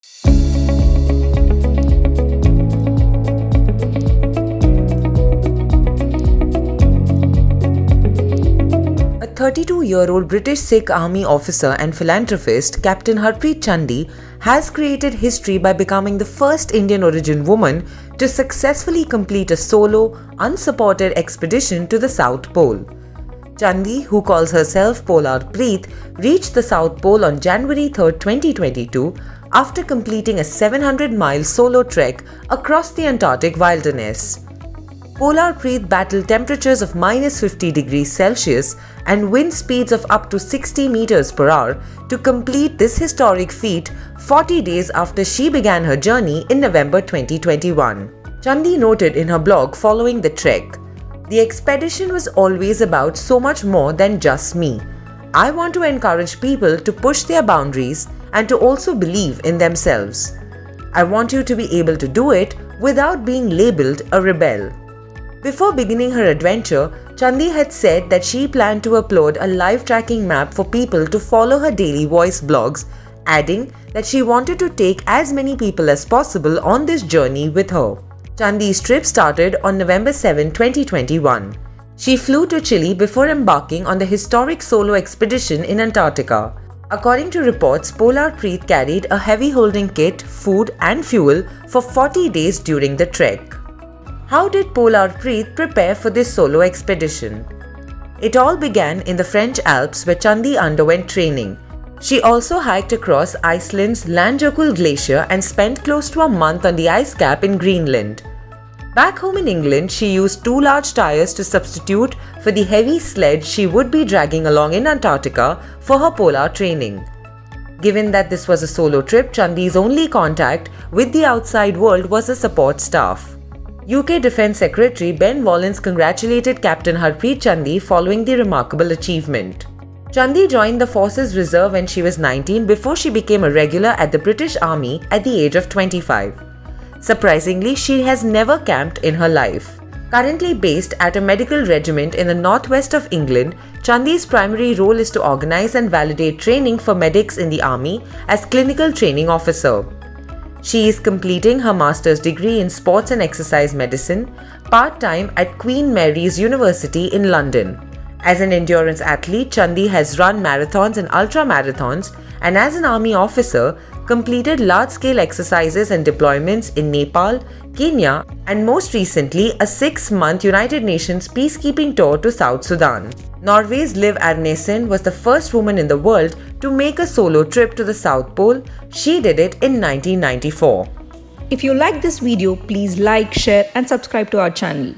A 32-year-old British Sikh Army officer and philanthropist, Captain Harpreet Chandi, has created history by becoming the first Indian-origin woman to successfully complete a solo, unsupported expedition to the South Pole. Chandi, who calls herself Polar Preet, reached the South Pole on January 3, 2022 after completing a 700-mile solo trek across the Antarctic wilderness. Polar Preet battled temperatures of -50 degrees Celsius and wind speeds of up to 60 meters per hour to complete this historic feat 40 days after she began her journey in November 2021. Chandi noted in her blog following the trek, "The expedition was always about so much more than just me. I want to encourage people to push their boundaries and to also believe in themselves. I want you to be able to do it without being labeled a rebel." Before beginning her adventure, Chandi had said that she planned to upload a live tracking map for people to follow her daily voice blogs, adding that she wanted to take as many people as possible on this journey with her. Chandi's trip started on November 7, 2021. She flew to Chile before embarking on the historic solo expedition in Antarctica. According to reports, Polar Preet carried a heavy holding kit, food and fuel for 40 days during the trek. How did Polar Preet prepare for this solo expedition? It all began in the French Alps where Chandi underwent training. She also hiked across Iceland's Langjökull Glacier and spent close to a month on the ice cap in Greenland. Back home in England, she used 2 large tires to substitute for the heavy sled she would be dragging along in Antarctica for her polar training. Given that this was a solo trip, Chandi's only contact with the outside world was the support staff. UK Defence Secretary Ben Wallace congratulated Captain Harpreet Chandi following the remarkable achievement. Chandi joined the Forces Reserve when she was 19 before she became a regular at the British Army at the age of 25. Surprisingly, she has never camped in her life. Currently based at a medical regiment in the northwest of England, Chandi's primary role is to organise and validate training for medics in the Army as Clinical Training Officer. She is completing her master's degree in sports and exercise medicine part-time at Queen Mary's University in London. As an endurance athlete, Chandi has run marathons and ultra-marathons, and as an army officer, completed large-scale exercises and deployments in Nepal, Kenya, and most recently a 6-month United Nations peacekeeping tour to South Sudan. Norway's Liv Arnesen was the first woman in the world to make a solo trip to the South Pole. She did it in 1994. If you like this video, please like, share and subscribe to our channel.